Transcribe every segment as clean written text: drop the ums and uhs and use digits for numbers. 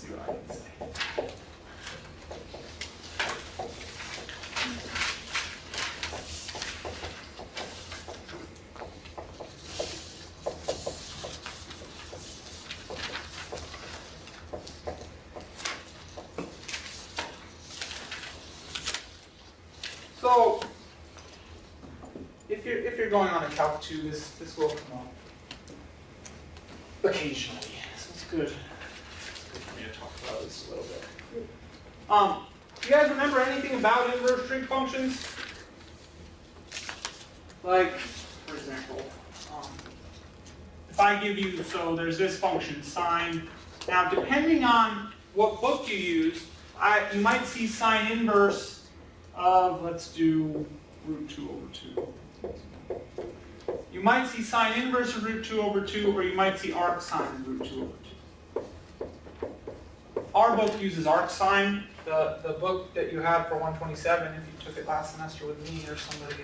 dry, I can say. So, if you're going on a Calc 2, this will come up occasionally. So it's good. Good for me to talk about this a little bit. Do you guys remember anything about inverse trig functions? Like, for example, if I give you, so there's this function, sine. Now, depending on what book you use, you might see sine inverse of, let's do root 2 over 2. You might see sine inverse of root 2 over 2, or you might see arc sine of root 2 over 2. Our book uses arc sine. The book that you have for 127, if you took it last semester with me or somebody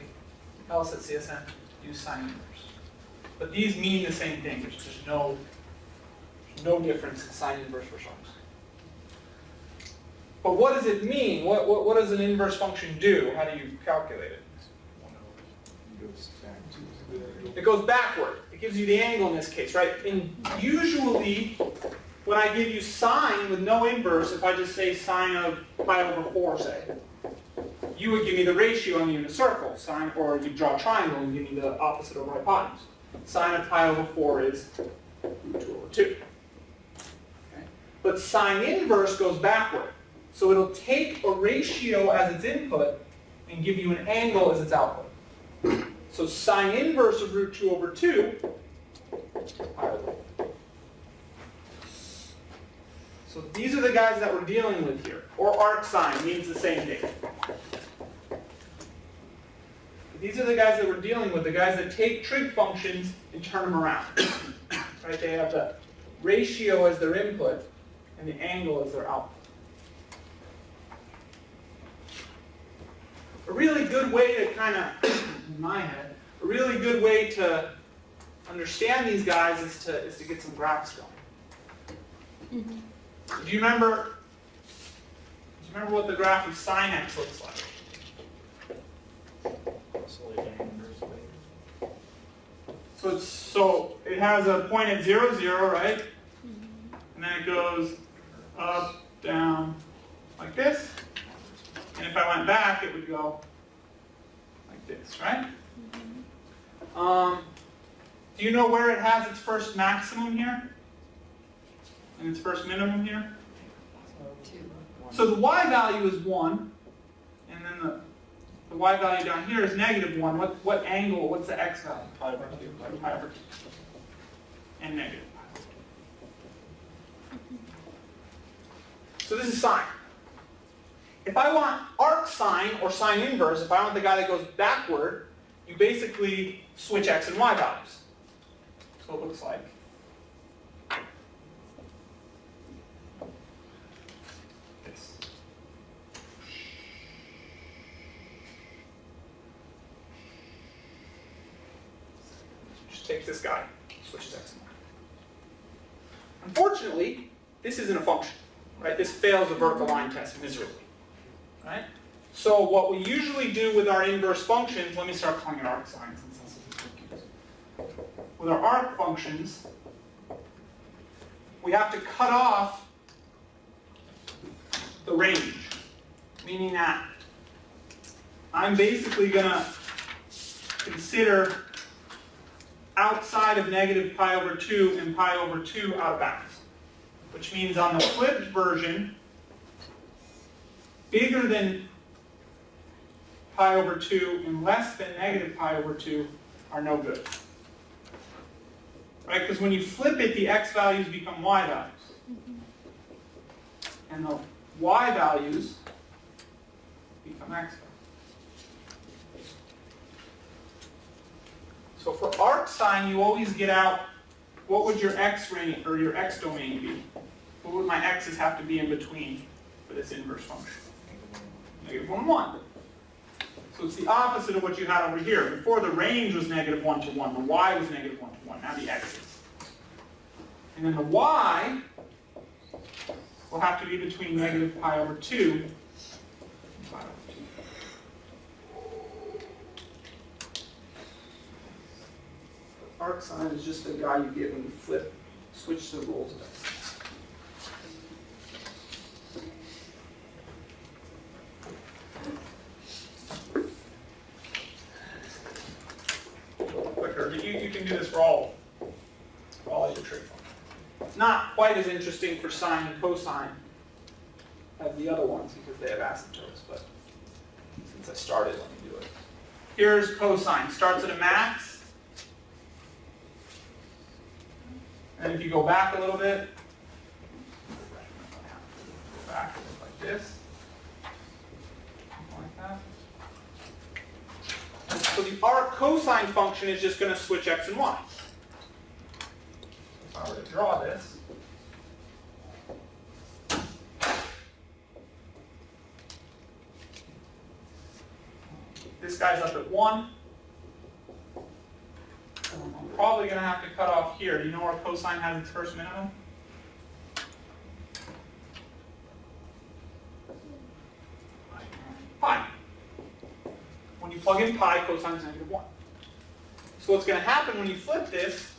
else at CSN, use sine inverse. But these mean the same thing. There's just no difference in sine inverse for arcs. But what does it mean? What does an inverse function do? How do you calculate it? It goes backward. It gives you the angle in this case, right? And usually, when I give you sine with no inverse, if I just say sine of pi over 4, say, you would give me the ratio on the unit circle, sine, or you draw a triangle and give me the opposite over hypotenuse. Sine of pi over 4 is root 2 over 2. Okay? But sine inverse goes backward. So it'll take a ratio as its input and give you an angle as its output. So sine inverse of root 2 over 2, pi over 4. So these are the guys that we're dealing with here. Or arc sine means the same thing. These are the guys that we're dealing with, the guys that take trig functions and turn them around. Right? They have the ratio as their input and the angle as their output. A really good way to kind of, in my head, a really good way to understand these guys is to get some graphs going. Mm-hmm. Do you remember what the graph of sine x looks like? So it has a point at 0, 0, right? Mm-hmm. And then it goes up, down, like this. And if I went back, it would go like this, right? Mm-hmm. Do you know where it has its first maximum here? And its first minimum here? 2. So the y value is 1, and then the y value down here is negative 1. What angle, what's the x value? Pi over 2. Pi over 2. And negative pi over 2. So this is sine. If I want arc sine or sine inverse, if I want the guy that goes backward, you basically switch x and y values. So it looks like this. Just take this guy, switches x and y. Unfortunately, this isn't a function, right? This fails the vertical line test miserably. Right? So what we usually do with our inverse functions, let me start calling it arc sine since this is confusing. With our arc functions, we have to cut off the range, meaning that I'm basically going to consider outside of negative pi over 2 and pi over 2 out of bounds, which means on the flipped version, bigger than pi over 2 and less than negative pi over 2 are no good. Right? Because when you flip it, the x values become y values. And the y values become x values. So for arc sine, you always get out what would your x range or your x domain be? What would my x's have to be in between for this inverse function? Negative 1, 1. So it's the opposite of what you had over here. Before the range was negative 1 to 1, the y was negative 1 to 1. Now the x is. And then the y, will have to be between negative pi over 2 and pi over 2. Arc sine is just the guy you get when you switch the roles of x. Quicker, you can do this for all your trig functions. Not quite as interesting for sine and cosine as the other ones because they have asymptotes, but since I started, let me do it. Here's cosine. Starts at a max. And if you go back a little bit, go back like this, like that. And so the arc cosine function is just going to switch x and y. If I were to draw this, this guy's up at 1. I'm probably going to have to cut off here. Do you know where cosine has its first minimum? Pi. When you plug in pi, cosine is -1. So what's going to happen when you flip this,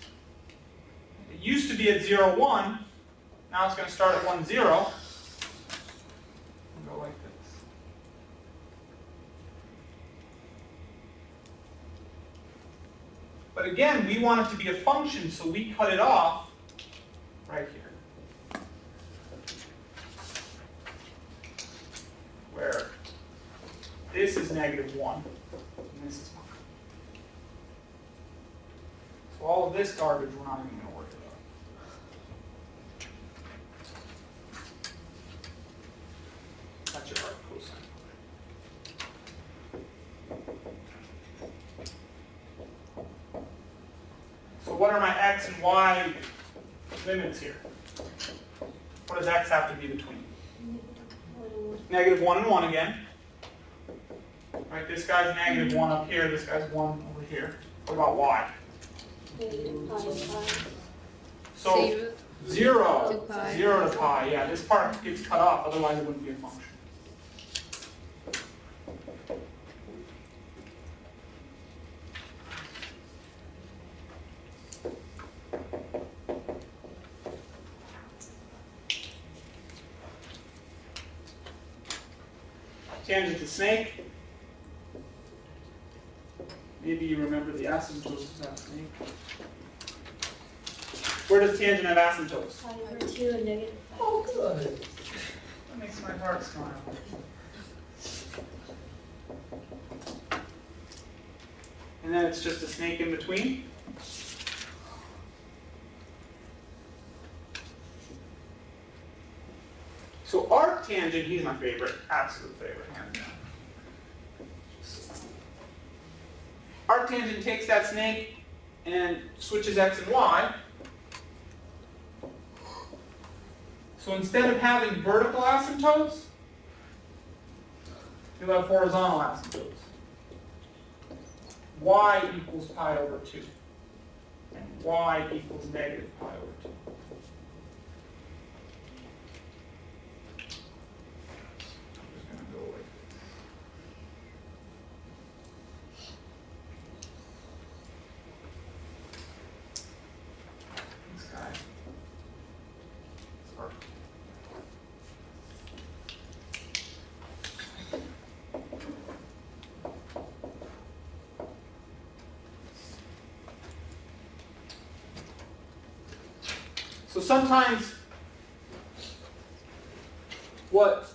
it used to be at 0, 1. Now it's going to start at 1, 0. And go like this. But again, we want it to be a function, so we cut it off right here. Where this is -1, and this is 1. So all of this garbage we're not even going to worry about. That's your arc cosine. So what are my x and y limits here? What does x have to be between? -1 and 1 again. Right, this guy's -1 up here, this guy's 1 over here. What about y? So 0 to pi, yeah, this part gets cut off, otherwise it wouldn't be a function. Tangent to snake. Maybe you remember the asymptotes of that snake. Where does tangent have asymptotes? Pi over 2 and -5. Oh, good. That makes my heart smile. And then it's just a snake in between. So arc tangent, he's my favorite, absolute favorite, hands down. Arc tangent takes that snake and switches x and y. So instead of having vertical asymptotes, you'll have horizontal asymptotes. Y equals pi over 2. And y equals -pi over 2. So sometimes what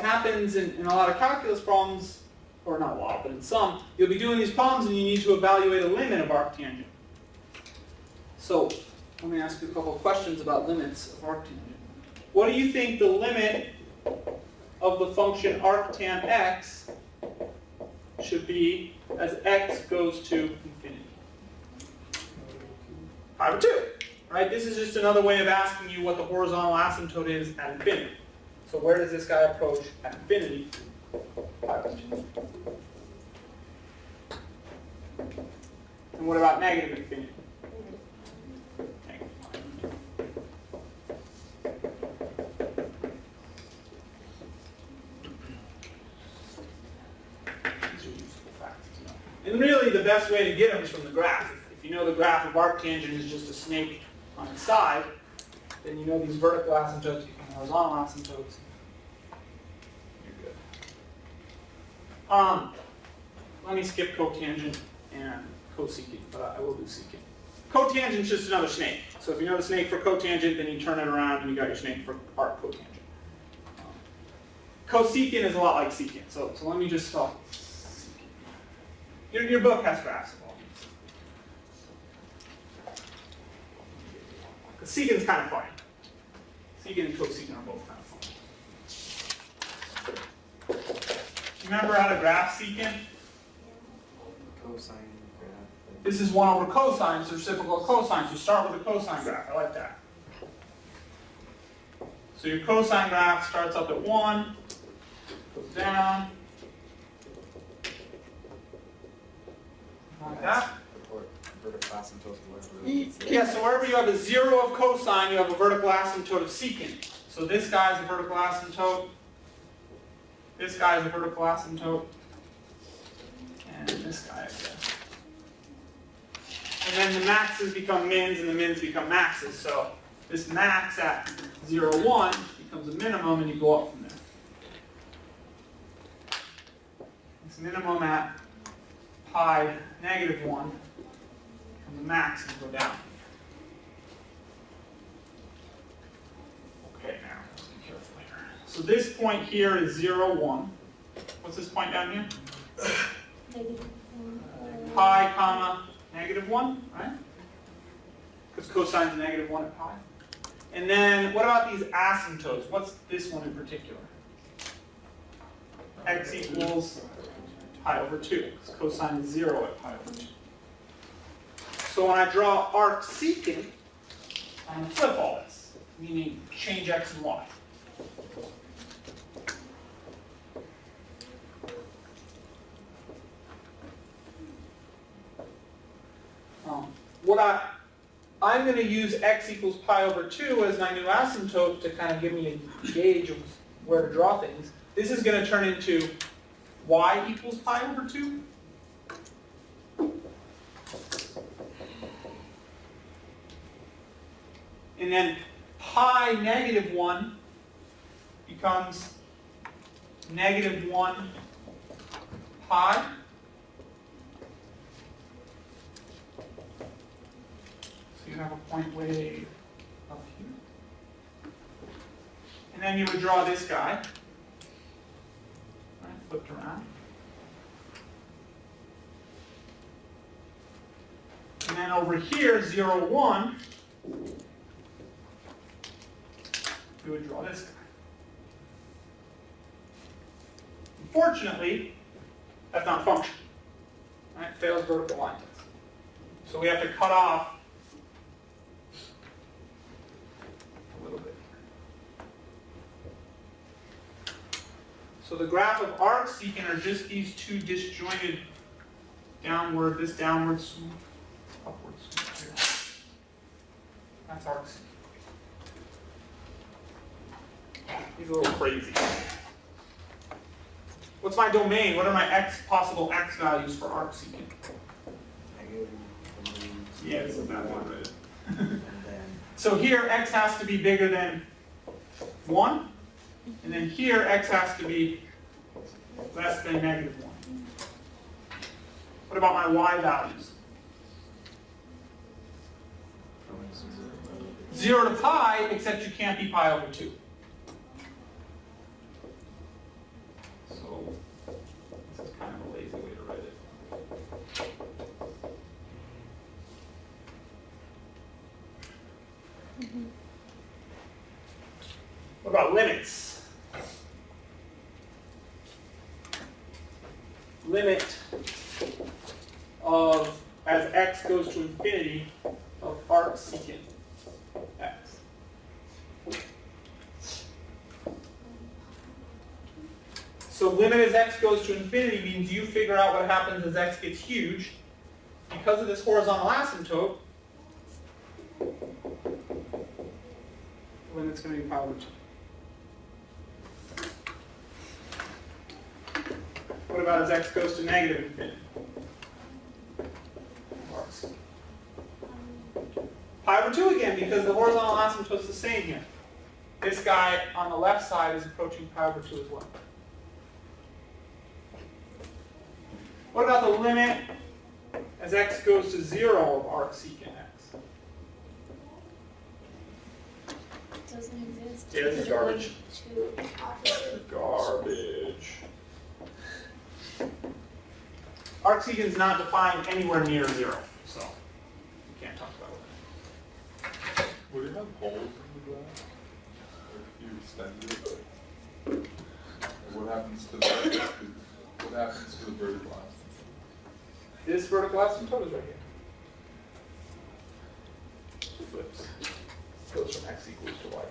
happens in a lot of calculus problems, or not a lot, but in some, you'll be doing these problems and you need to evaluate a limit of arctangent. So let me ask you a couple of questions about limits of arctangent. What do you think the limit of the function arctan x should be as x goes to infinity? Pi over 2. Right? This is just another way of asking you what the horizontal asymptote is at infinity. So where does this guy approach at infinity? Pi over 2. And what about negative infinity? And really, the best way to get them is from the graph. If you know the graph of arctangent is just a snake on its side, then you know these vertical asymptotes become horizontal asymptotes. You're good. Let me skip cotangent and cosecant, but I will do secant. Cotangent is just another snake. So if you know the snake for cotangent, then you turn it around and you got your snake for arccotangent. Cosecant is a lot like secant. So let me just stop. Your book has graphs of all these. Secant's kind of funny. Secant and cosecant are both kind of funny. Remember how to graph secant? Cosine graph. This is 1 over cosine, so reciprocal of cosine. So start with a cosine graph. I like that. So your cosine graph starts up at 1, goes down. Like that. Vertical asymptote. Yeah, so wherever you have a 0 of cosine, you have a vertical asymptote of secant. So this guy is a vertical asymptote. This guy is a vertical asymptote. And this guy, I guess. And then the maxes become mins and the mins become maxes. So this max at 0, 1 becomes a minimum and you go up from there. This minimum at pi negative 1 becomes a max and go down. Okay, now let's be careful here. So this point here is 0, 1. What's this point down here? Pi comma negative 1, right? Because cosine is negative 1 at pi. And then what about these asymptotes? What's this one in particular? X equals pi over 2, because cosine is 0 at pi over 2. So when I draw arc secant, I'm going to flip all this, meaning change x and y. I'm going to use x equals pi over 2 as my new asymptote to kind of give me a gauge of where to draw things. This is going to turn into y equals pi over 2. And then pi negative 1 becomes negative 1 pi. So you have a point way up here. And then you would draw this guy. Right, flipped around. And then over here, 0, 1, we would draw this guy. Unfortunately, that's not a function. Right? It fails vertical line test. So we have to cut off a little bit. So the graph of arc secant are just these two disjointed downward, this downward swoop, upward swoop here. That's arc secant. He's a little crazy. What's my domain? What are my possible x values for arc secant? Yeah, it's that one, right? So here, x has to be bigger than 1. And then here, x has to be less than negative 1. What about my y values? 0 to pi, except you can't be pi over 2. So this is kind of a lazy way to write it. What about limits? Limit of, as x goes to infinity, of arc secant x. So limit as x goes to infinity means you figure out what happens as x gets huge. Because of this horizontal asymptote, the limit's going to be pi over 2. What about as x goes to negative infinity? pi over 2 again, because the horizontal asymptote is the same here. This guy on the left side is approaching pi over 2 as well. What about the limit as x goes to 0 of arcsecant x? Doesn't exist. Yeah, this is garbage. Two opposite. Garbage. Arcsecant is not defined anywhere near 0, so we can't talk about it. Would it have holes in the glass? Or if you extended it? Or what happens to the vertical glass? This vertical asymptote is right here. Flips. Goes from x equals to y.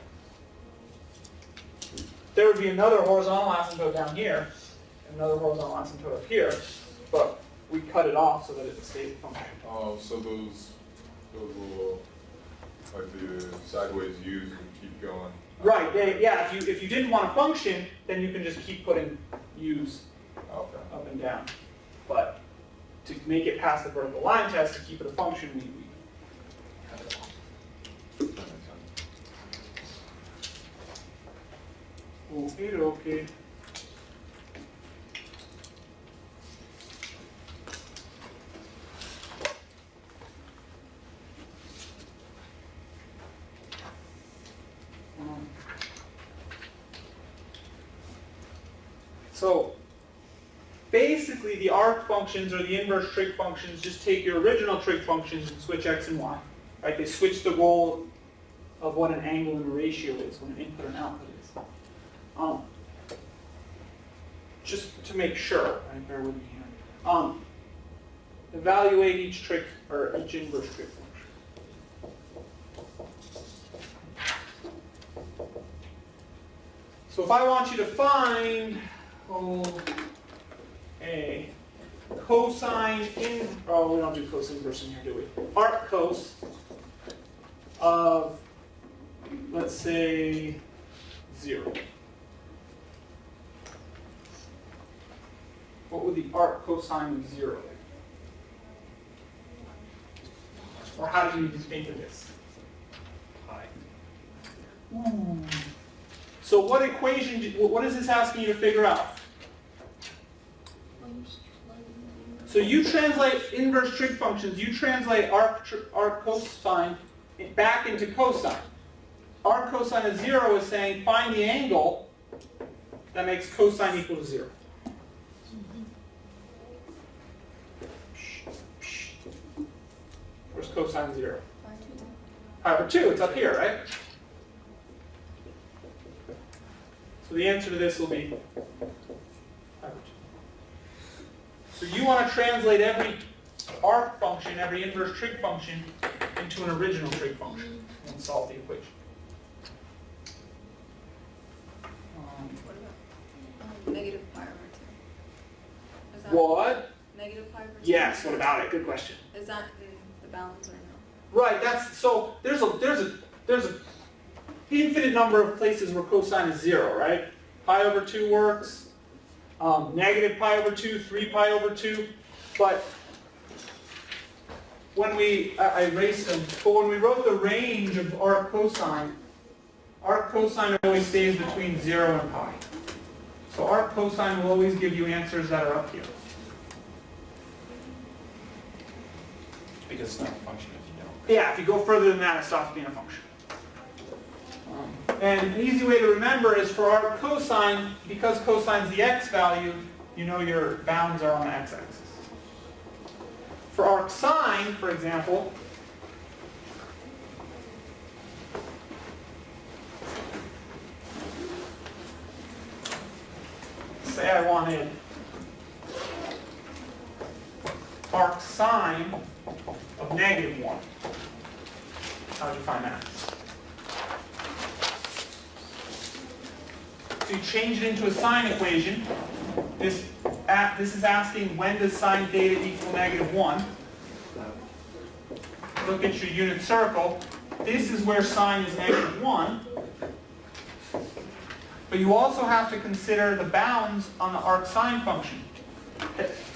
There would be another horizontal asymptote down here, and another horizontal asymptote up here, but we cut it off so that it's a stable function. Oh, so those little, like the sideways U's would keep going. Right, yeah, if you didn't want a function, then you can just keep putting u's Okay. up and down. But to make it past the vertical line test, to keep it a function, we cut it off. That makes sense. Okay. So basically the arc functions or the inverse trig functions just take your original trig functions and switch x and y. Right? They switch the role of what an angle and a ratio is, what an input and output is. Just to make sure, right, bear with me here. Evaluate each trig or each inverse trig function. So if I want you to find a cosine in, oh, we don't do cosine inverse in here, do we? Arc cos of, let's say, 0. What would the arc cosine of 0 be? Or how do you think of this? Pi. Ooh. So what equation, what is this asking you to figure out? So you translate inverse trig functions, you translate arc cosine back into cosine. Arc cosine of 0 is saying find the angle that makes cosine equal to 0. Where's cosine 0? Pi over 2, it's up here, right? So the answer to this will be pi over 2. So you want to translate every arc function, every inverse trig function, into an original trig function and solve the equation. What about negative pi over 2? Is that What? negative pi over 2? Yes, what about it? Good question. Is that in the balance or no? Right, that's, so there's a infinite number of places where cosine is 0, right? Pi over 2 works, negative pi over 2, 3 pi over 2, but when I erased them, but when we wrote the range of arc cosine always stays between 0 and pi. So arc cosine will always give you answers that are up here. Because it's not a function if you don't. Yeah, if you go further than that, it stops being a function. And an easy way to remember is for arc cosine, because cosine's the x value, you know your bounds are on the x-axis. For arc sine, for example, say I wanted arc sine of negative 1. How would you find that? So you change it into a sine equation. This is asking when does sine theta equal negative 1. Look at your unit circle. This is where sine is negative 1. But you also have to consider the bounds on the arc sine function.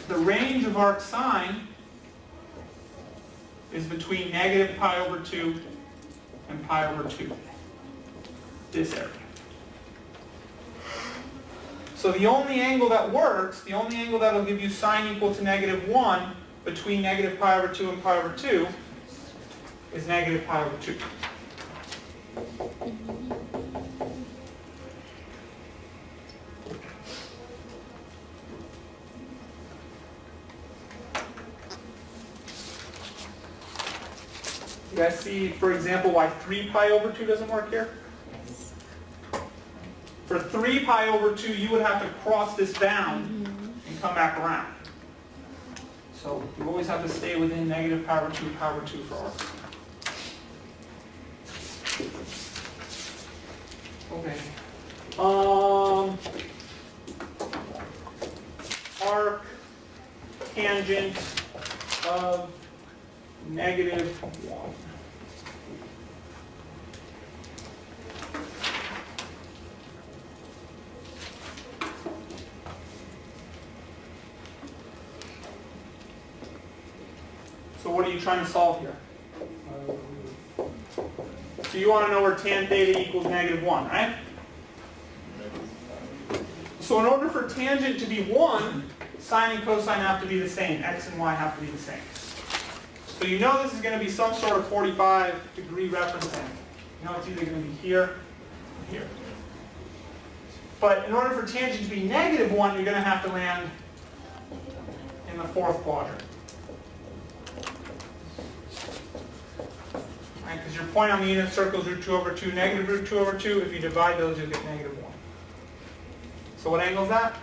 The range of arc sine is between negative pi over 2 and pi over 2. This area. So the only angle that works, the only angle that will give you sine equal to -1 between negative pi over 2 and pi over 2 is negative pi over 2. You guys see, for example, why 3 pi over 2 doesn't work here? For 3 pi over 2, you would have to cross this bound and come back around. So you always have to stay within negative pi over 2, pi over 2 for arc. Okay. Arc tangent of -1. So what are you trying to solve here? So you want to know where tan theta equals -1, right? So in order for tangent to be 1, sine and cosine have to be the same. X and y have to be the same. So you know this is going to be some sort of 45-degree reference angle. You know it's either going to be here or here. But in order for tangent to be -1, you're going to have to land in the fourth quadrant. Right, because your point on the unit circle is √2 over 2, negative √2 over 2. If you divide those, you'll get -1. So what angle is that?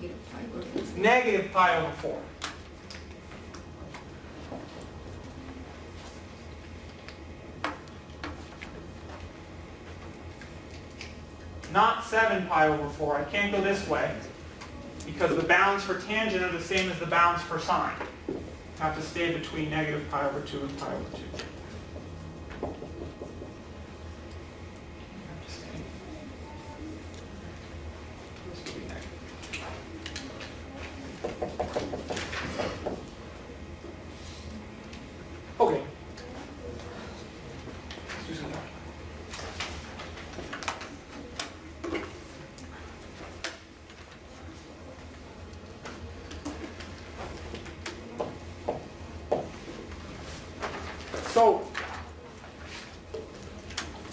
Negative pi over 4. Negative pi over 4. Not 7 pi over 4. I can't go this way because the bounds for tangent are the same as the bounds for sine. I have to stay between negative pi over 2 and pi over 2. This will be negative. Okay. Let's do some more. So,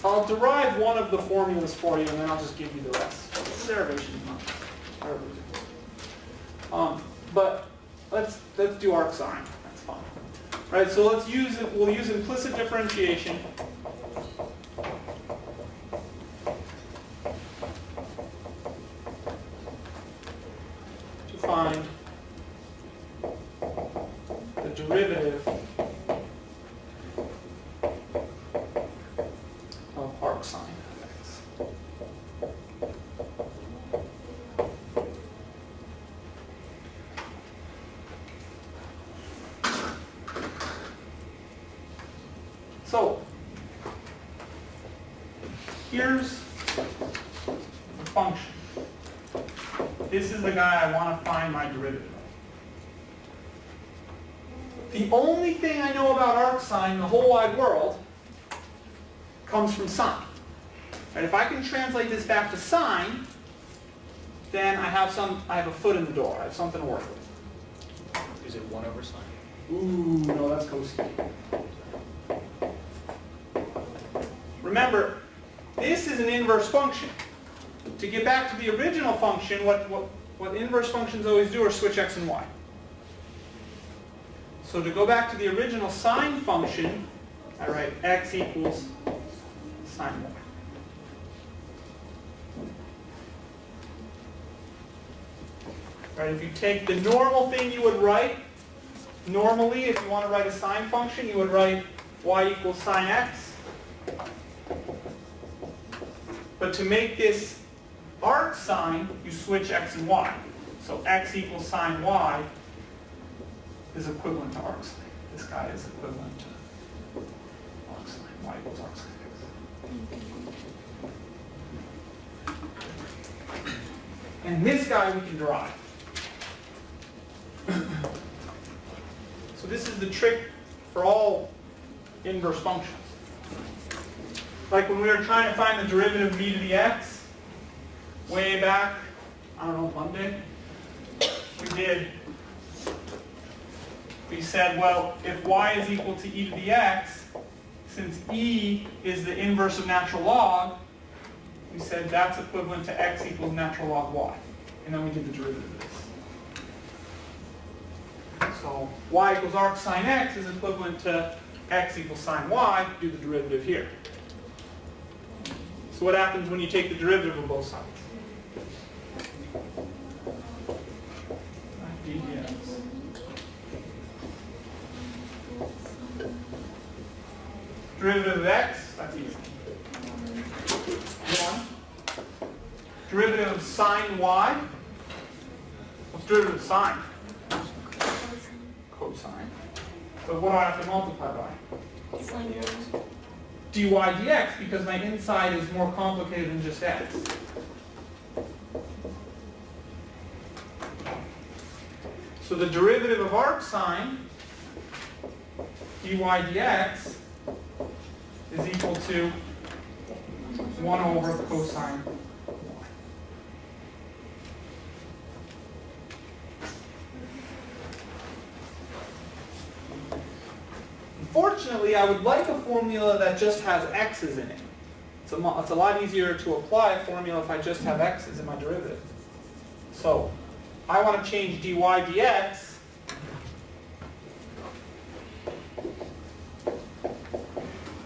I'll derive one of the formulas for you, and then I'll just give you the rest. Derivation is not derivation. But let's do arc sine. That's fine. Right. So we'll use implicit differentiation. To find the derivative of arc sine of x. So, here's the function. This is the guy I want to find my derivative of. The only thing I know about arc sine in the whole wide world comes from sine. And if I can translate this back to sine, then I have a foot in the door. I have something to work with. Is it 1 over sine? Ooh, no, that's cosine. Remember, this is an inverse function. To get back to the original function, what inverse functions always do are switch x and y. So to go back to the original sine function, I write x equals sine y. Right, if you take the normal thing you would write, normally if you want to write a sine function, you would write y equals sine x. But to make this arc sine, you switch x and y. So x equals sine y is equivalent to arc sine. This guy is equivalent to arc sine. Y equals arc sine x. And this guy we can derive. So this is the trick for all inverse functions. Like when we were trying to find the derivative of e to the x, way back, I don't know, Monday, we said, well, if y is equal to e to the x, since e is the inverse of natural log, we said that's equivalent to x equals natural log y. And then we did the derivative of this. So y equals arc sine x is equivalent to x equals sine y, do the derivative here. So what happens when you take the derivative of both sides? dx. Derivative of x, that's easy. 1. Derivative of sine y. What's derivative of sine? Cosine. But what do I have to multiply by? dy dx, because my inside is more complicated than just x. So the derivative of arc sine, dy dx, is equal to 1 over cosine y. Unfortunately, I would like a formula that just has x's in it. It's a lot easier to apply a formula if I just have x's in my derivative. So I want to change dy dx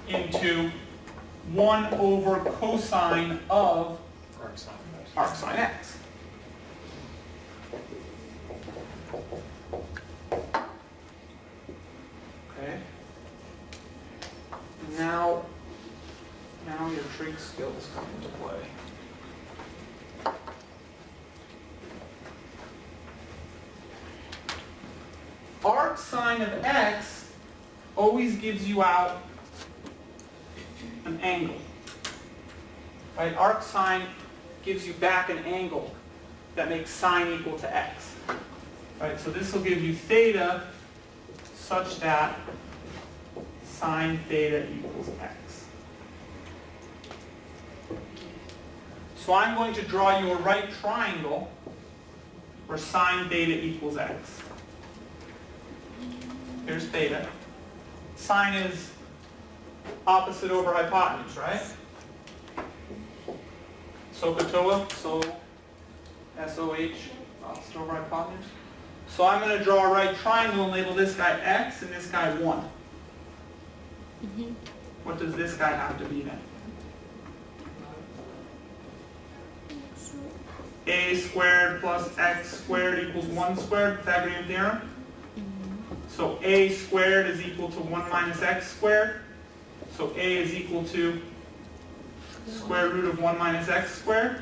into 1 over cosine of arc sine x. Okay. Now your trig skills come into play. Arc sine of x always gives you out an angle. Right? Arc sine gives you back an angle that makes sine equal to x. Right? So this will give you theta such that sine theta equals x. So I'm going to draw you a right triangle where sine theta equals x. Here's theta. Sine is opposite over hypotenuse, right? SOHCAHTOA, so S-O-H, opposite over hypotenuse. So I'm going to draw a right triangle and label this guy x and this guy 1. What does this guy have to be then? A squared plus x squared equals 1 squared, Pythagorean theorem. So a squared is equal to 1 minus x squared. So a is equal to square root of 1 minus x squared.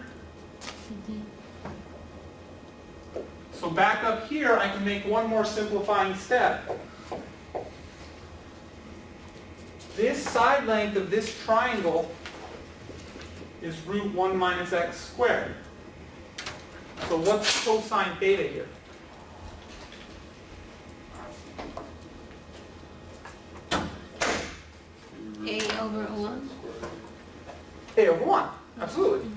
So back up here, I can make one more simplifying step. This side length of this triangle is root 1 minus x squared. So what's cosine theta here? A over 1. A over 1, absolutely.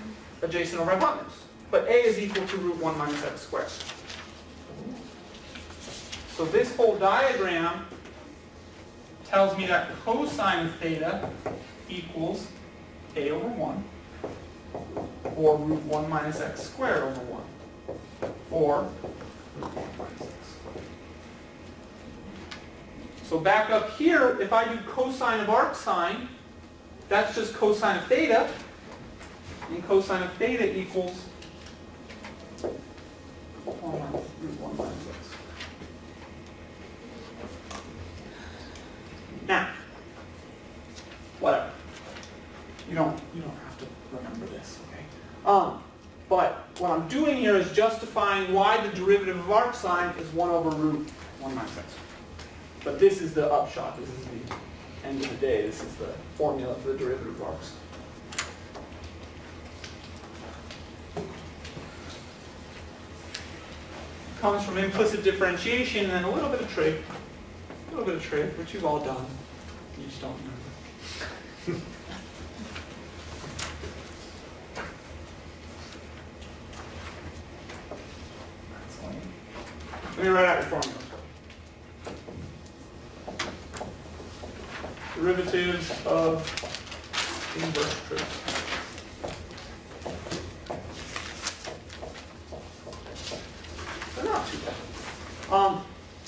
Adjacent over hypotenuse. But a is equal to root 1 minus x squared. So this whole diagram tells me that cosine of theta equals a over 1, or root 1 minus x squared over 1, or root 1 minus x squared. So back up here, if I do cosine of arc sine, that's just cosine of theta, and cosine of theta equals 1 minus root 1 minus x squared. Now, whatever. You don't have to remember this, okay? But what I'm doing here is justifying why the derivative of arc sine is 1 over root 1 minus x. But this is the upshot. This is the end of the day. This is the formula for the derivative of arc sine. Comes from implicit differentiation and then a little bit of trig. A little bit of trig, which you've all done. You just don't remember. me write out your formulas. Derivatives of inverse trig. They're not too bad.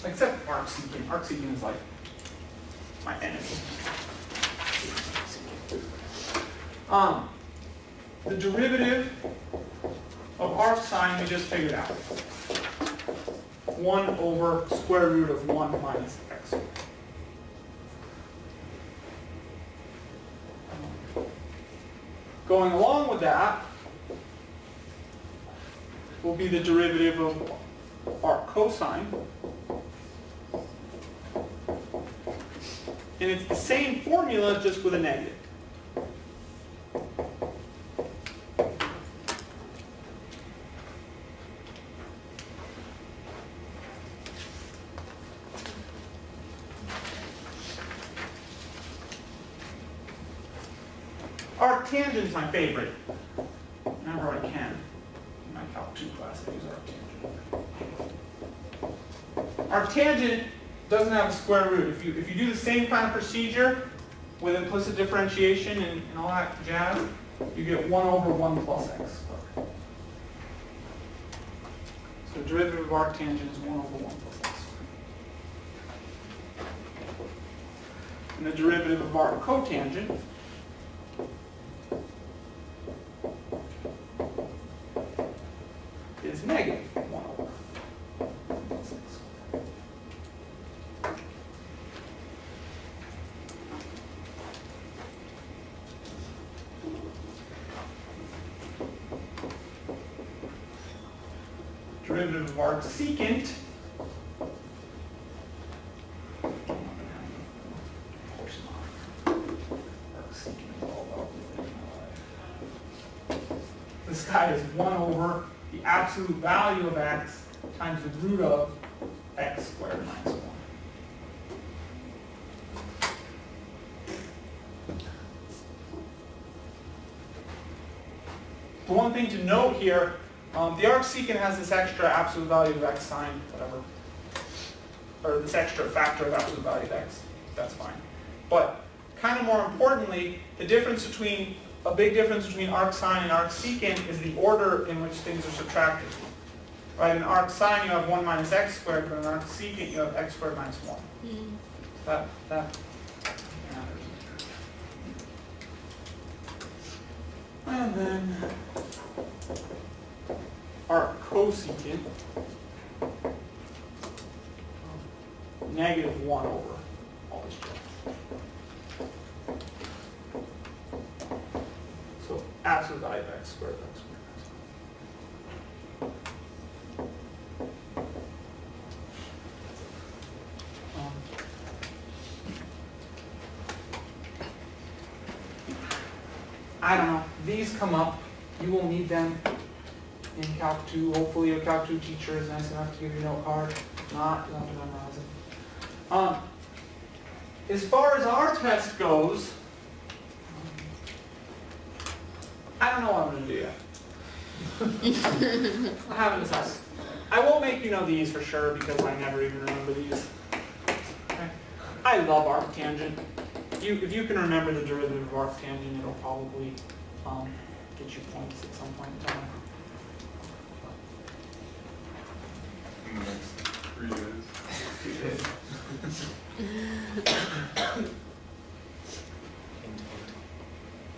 Except arc secant. Arc secant is like my enemy. The derivative of arc sine we just figured out. 1 over square root of 1 minus x. Going along with that will be the derivative of arc cosine. And it's the same formula, just with a negative. Arc tangent is my favorite. Whenever I can. In my Calc 2 class, I use arc tangent. Arc tangent doesn't have a square root. If you do the same kind of procedure with implicit differentiation and all that jazz, you get 1 over 1 plus x squared. So the derivative of arc tangent is 1 over 1 plus x squared. And the derivative of arc cotangent is negative 1 over 1 plus x squared. Derivative of arc secant this guy is 1 over the absolute value of x times the root of x squared minus 1. The one thing to note here, the arc secant has this extra absolute value of x sine, whatever, or this extra factor of absolute value of x. That's fine. But kind of more importantly, the difference between, a big difference between arc sine and arc secant is the order in which things are subtracted. Right, in arc sine you have 1 minus x squared, but in arc secant you have x squared minus 1. That matters. And then arc cosecant, negative 1 over all this stuff. So absolute value of x squared, x squared. I don't know. These come up. You will need them in Calc 2. Hopefully your Calc 2 teacher is nice enough to give you a note card. If not, you'll have to memorize it. As far as our test goes, I don't know what I'm going to do yet. I haven't decided. I won't make you know these for sure because I never even remember these. Okay. I love arc tangent. If you can remember the derivative of arc tangent, it'll probably get you points at some point in time. In the next 3 days.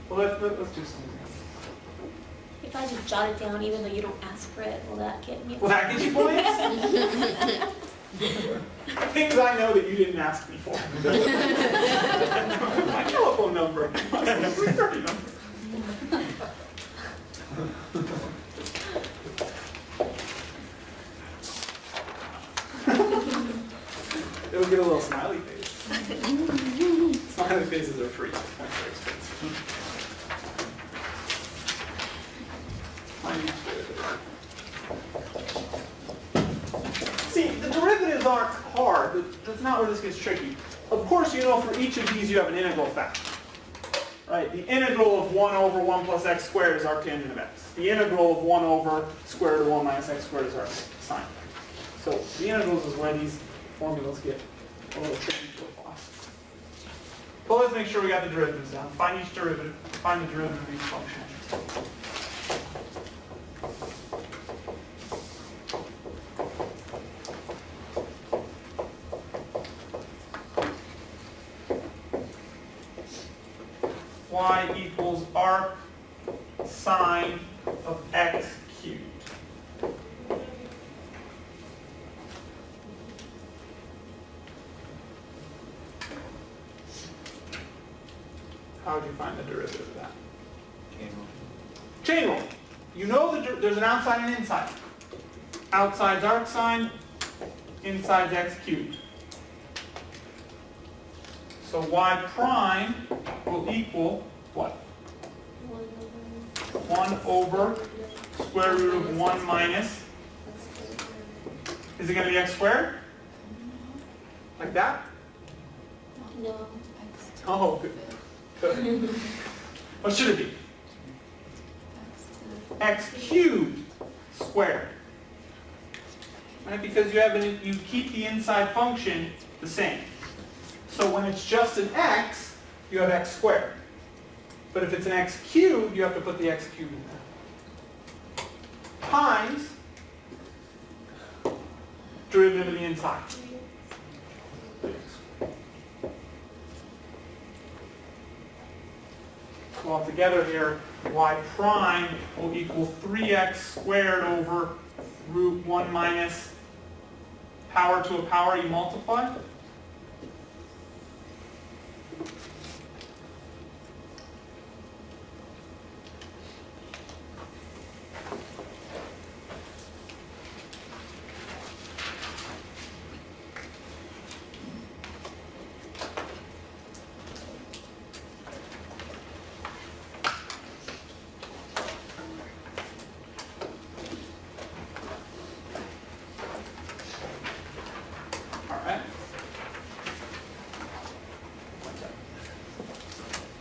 Well, let's do something. If I just jot it down, even though you don't ask for it, will that get me? Will that get you points? Things I know that you didn't ask me for. My telephone number. My 330 number. It'll get a little smiley face. Smiley faces are free. Points are expensive. See, the derivatives aren't hard. That's not where this gets tricky. Of course, you know for each of these you have an integral factor. Right? The integral of 1 over 1 plus x squared is arctangent of x. The integral of 1 over square root of 1 minus x squared is arc sine. So the integrals is where these formulas get a little tricky so far. But let's make sure we got the derivatives down. Find each derivative, find the derivative of each function. Y equals arc sine of x cubed. How would you find the derivative of that? Chain rule. You know that there's an outside and inside. Outside's arc sine, inside's x cubed. So y prime will equal what? 1 over square root of 1 minus. Is it going to be x squared? Like that? No. Oh, good. Good. What should it be? X cubed squared. Right? Because you keep the inside function the same. So when it's just an x, you have x squared. But if it's an x cubed, you have to put the x cubed in there. Times derivative of the inside. So altogether here, y prime will equal 3x squared over root 1 minus power to a power you multiply.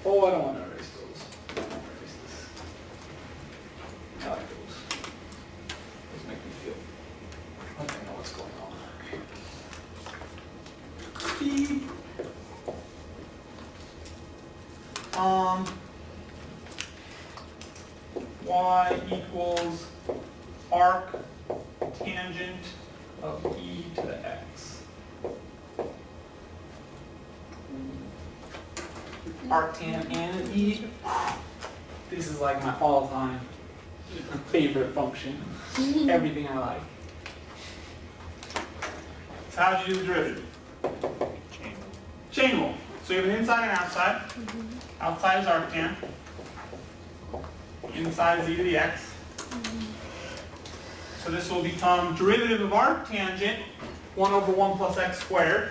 Oh, I don't want to erase those. I don't want to erase this. I like those. Those make me feel like I know what's going on. Y equals arc tangent of e to the x. Arctan and an e. This is like my all-time favorite function. Everything I like. So how did you do the derivative? Chain rule. So you have an inside and outside. Outside is arctan. Inside is e to the x. So this will become derivative of arctangent 1 over 1 plus x squared.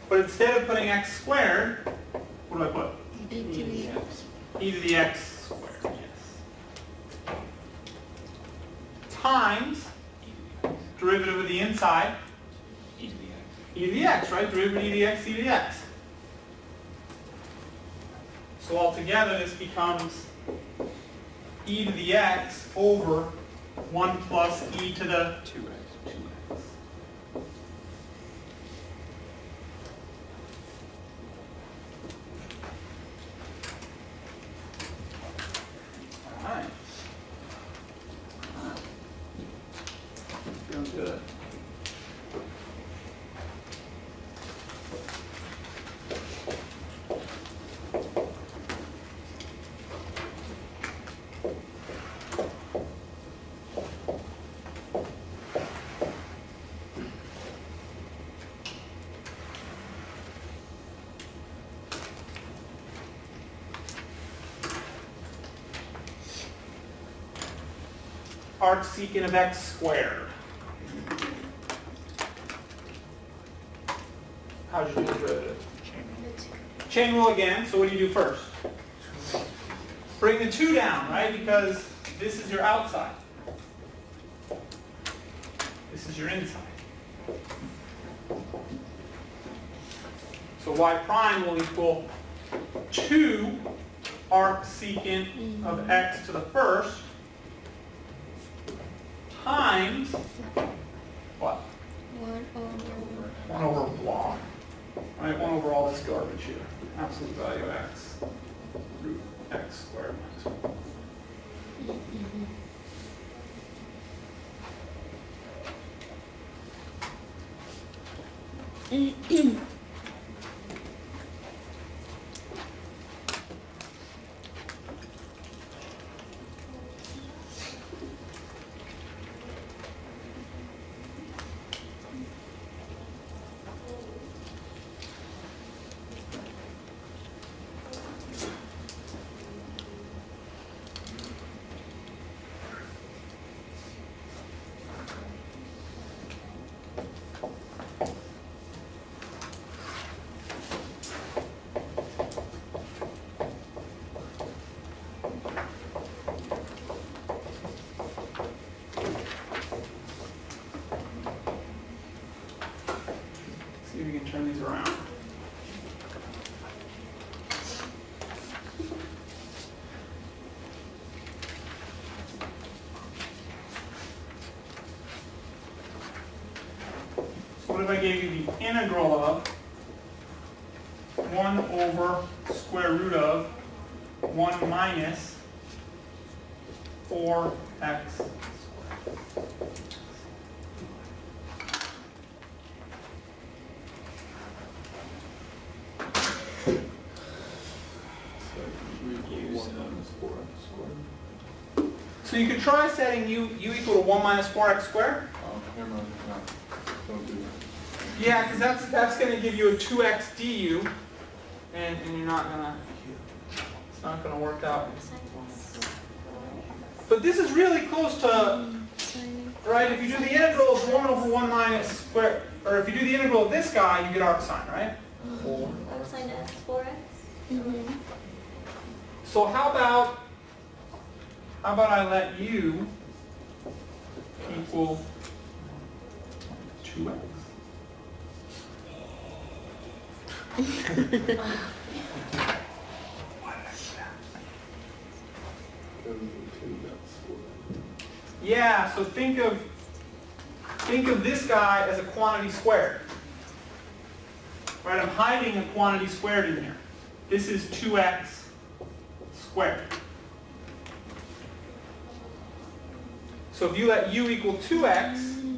But instead of putting x squared, what do I put? E to the x. E to the x squared, yes. Times derivative of the inside, E to the x. e to the x, right? Derivative of e to the x, e to the x. So altogether this becomes e to the x over 1 plus e to the 2x. Alright. Feeling good. Arcsecant of x squared. How'd you do the derivative? Chain rule again, so what do you do first? Bring the 2 down, right? Because this is your outside. This is your inside. So y prime will equal 2 arcsecant of x to the first times what? 1 over 1 over blah. Right, 1 over all this garbage here. Absolute value of x. Root x squared minus 1. See if we can turn these around. So what if I gave you the integral of 1 over square root of 1 minus 4x squared? So you could try setting u equal to 1 minus 4x squared. Never mind, no, don't do that. Yeah, because that's going to give you a 2x du, and you're not going to, it's not going to work out. But this is really close to, right, if you do the integral of 1 over 1 minus square, or if you do the integral of this guy, you get arc sine, right? Arcsine x 4x. So how about I let u equal 2x? Yeah, so think of this guy as a quantity squared. Right, I'm hiding a quantity squared in here. This is 2x squared. So if you let u equal 2x,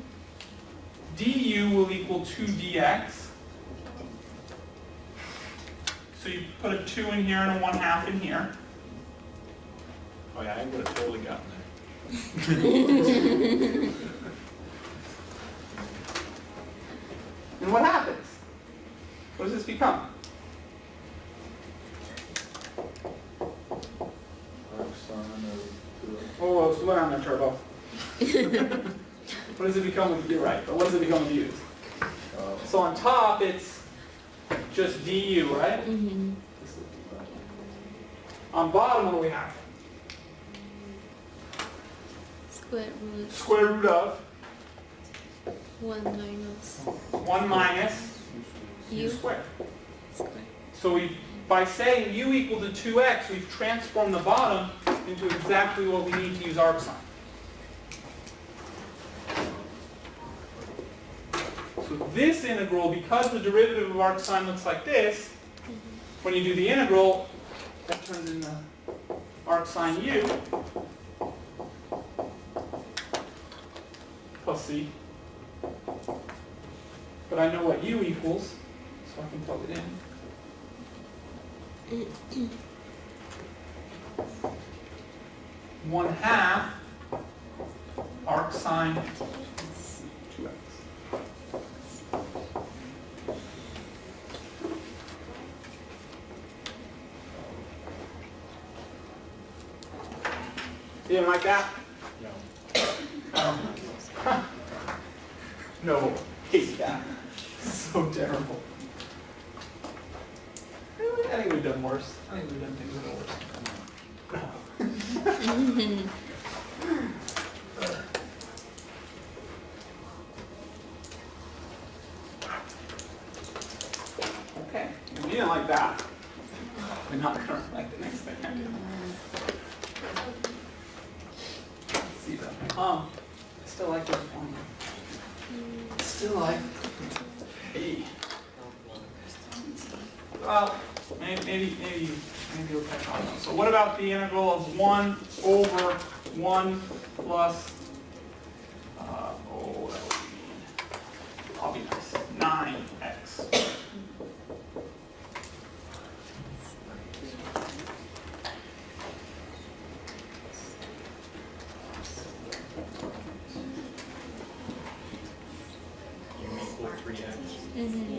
du will equal 2dx. So you put a 2 in here and a 1/2 in here. Oh yeah, I would have totally gotten there. And what happens? What does this become? Oh, slow down there, Turbo. What does it become with, you're right, but what does it become with u? So on top, it's just du, right? On bottom, what do we have? square root Square root of 1 minus 1 minus u u squared. square. So by saying u equal to 2x, we've transformed the bottom into exactly what we need to use arc sine. So this integral, because the derivative of arc sine looks like this, when you do the integral, that turns into arc sine u plus c. But I know what u equals, so I can plug it in. 1/2 arc sine 2x. You didn't like that? No. No, hate that. So terrible. Really? I think we've done worse. I think we've done things that are worse. Okay, if you didn't like that, we're not going to like the next thing I do. Let's see that. I still like this one. Still like. Hey. Well, maybe you'll catch on though. So what about the integral of 1 over 1 plus, that would be, I'll be nice, 9x. Equal 3x. Mm-hmm.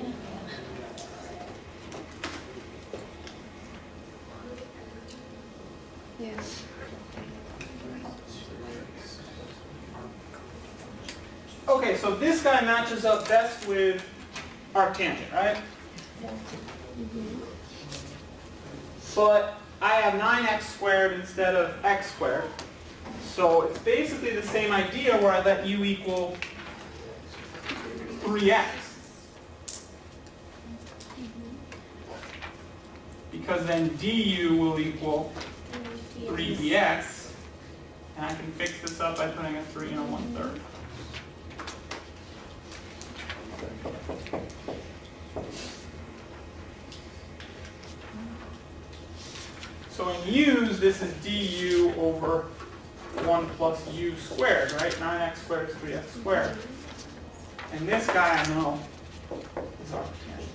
Yeah. Yeah. Okay, so this guy matches up best with arctangent, right? Mm-hmm. But I have 9x squared instead of x squared. So it's basically the same idea where I let u equal 3x. Because then du will equal 3 dx. And I can fix this up by putting a 3 and a 1/3. So in u's, this is du over 1 plus u squared, right? 9x squared is 3x squared. And this guy I know is arctangent.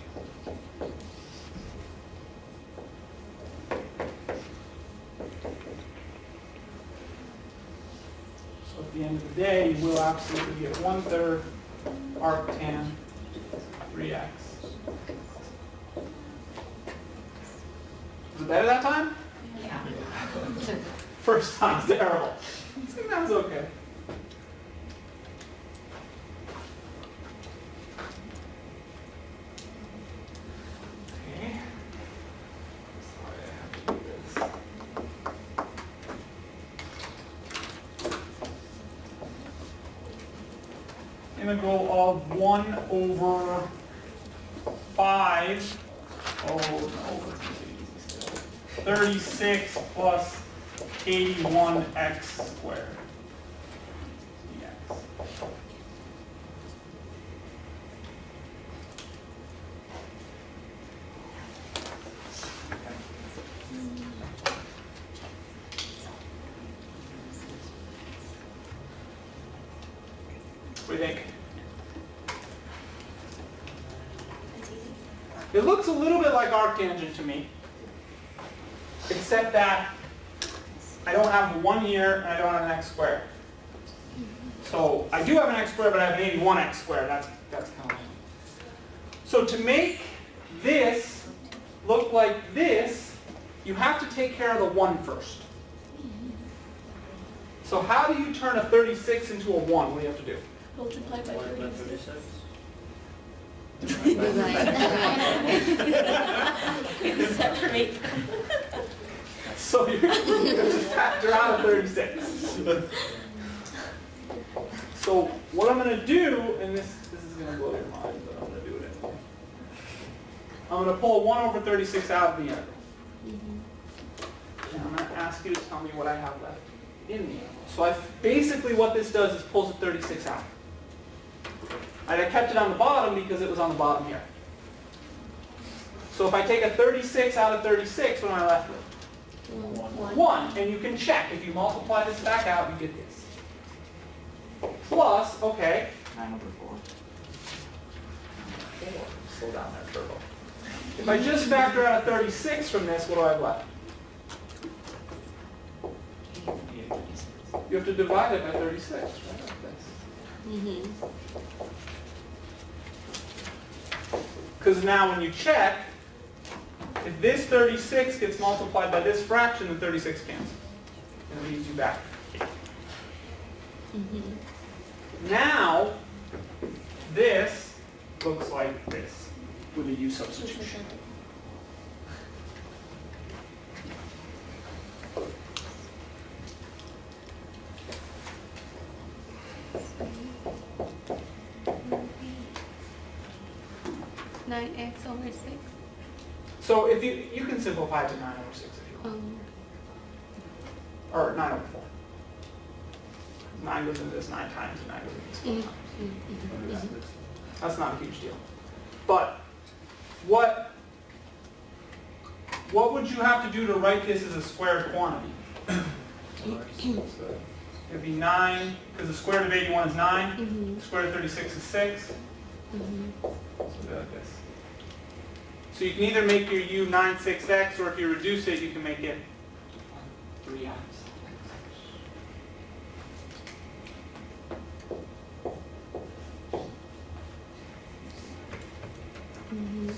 So at the end of the day, you will absolutely get 1/3 arctan 3x. Was it better that time? Yeah. First time's terrible. Second time's okay. Okay. Sorry, I have to do this. Integral of 1 over 5. Oh no, that's easy still. 36 plus 81x squared dx. What do you think? That's easy. It looks a little bit like arctangent to me, except that I don't have 1 here and I don't have an x squared. So I do have an x squared, but I have an 81x squared. That's kind of lame. So to make this look like this, you have to take care of the 1 first. So how do you turn a 36 into a 1? What do you have to do? Multiply by 36. Separate. So you're going to just factor out a 36. So what I'm going to do, and this is going to blow your mind, but I'm going to do it anyway. I'm going to pull 1 over 36 out of the integral. And I'm going to ask you to tell me what I have left in the integral. So basically what this does is pulls a 36 out. And I kept it on the bottom because it was on the bottom here. So if I take a 36 out of 36, what am I left with? 1. And you can check. If you multiply this back out, you get this. Plus, okay. 9 over 4. 4. Slow down there, turbo. If I just factor out a 36 from this, what do I have left? You have to divide it by 36, right? Like this. Because now when you check, if this 36 gets multiplied by this fraction, then 36 cancels. And it leaves you back. Now, this looks like this with a u substitution. Nine x over 6. So if you can simplify it to 9 over 6 if you want. Or 9 over 4. 9 goes into this 9 times and 9 goes into this 4 times. That's not a huge deal. But what would you have to do to write this as a squared quantity? It'd be 9, because the square root of 81 is 9. Mhm. The square root of 36 is 6. Mhm. So it'll be like this. So you can either make your u 9 6x, or if you reduce it, you can make it 3x. Mhm.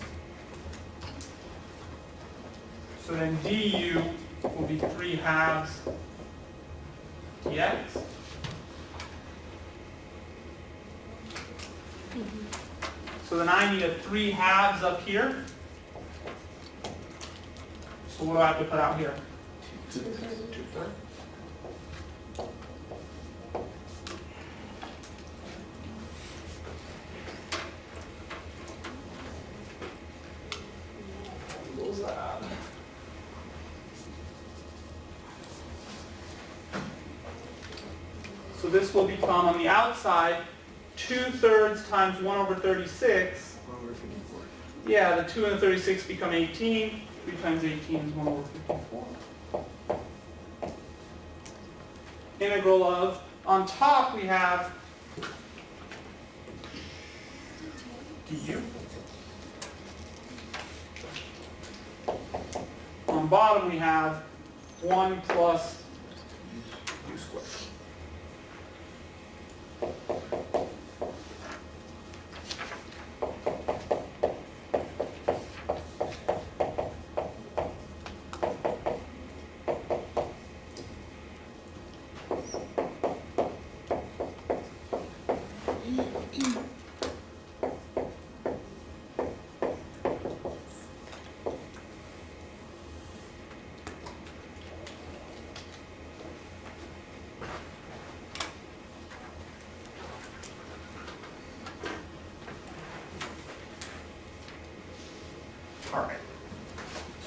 So then du will be 3 halves dx. Mhm. So then I need a 3 halves up here. So what do I have to put out here? 2/3. Equals that. So this will become on the outside 2/3 times 1 over 36. 1 over 54. Yeah, the 2 and the 36 become 18. 3 times 18 is 1 over 54. Integral of, on top we have du. On bottom we have 1 plus u squared. All right.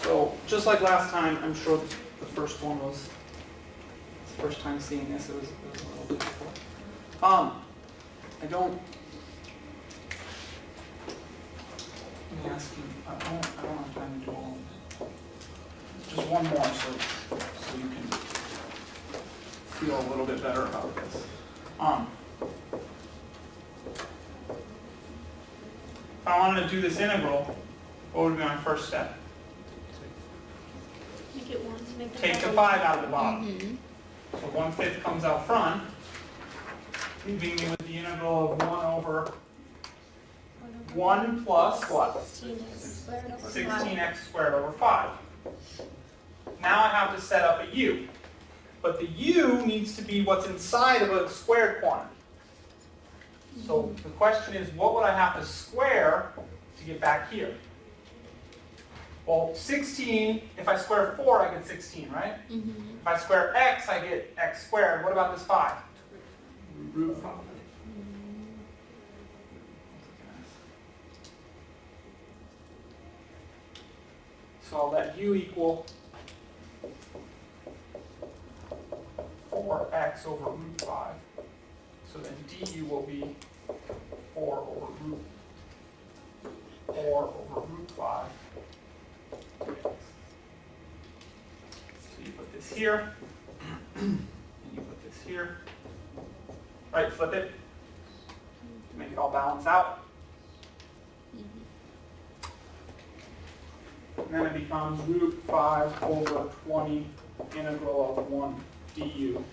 So just like last time, I'm sure the first one was the first time seeing this. It was a little difficult. I don't. Let me ask you. I don't have time to do all of it. Just one more, so you can feel a little bit better about this. If I wanted to do this integral, what would be my first step? Make it 1. Make the Take the 5 5 out of the bottom. Mhm. So 1/5 comes out front, leaving me with the integral of 1 over 1 plus what? 16x squared over 5. 16x squared over 5. Now I have to set up a u. But the u needs to be what's inside of a squared quantity. So the question is, what would I have to square to get back here? Well, 16, if I square 4, I get 16, right? Mhm. If I square x, I get x squared. What about this 5? Root 5. So I'll let u equal 4x over root 5. So then du will be 4 over root 5. So you put this here, and you put this here. Right, flip it to make it all balance out. And then it becomes root 5 over 20 integral of 1 du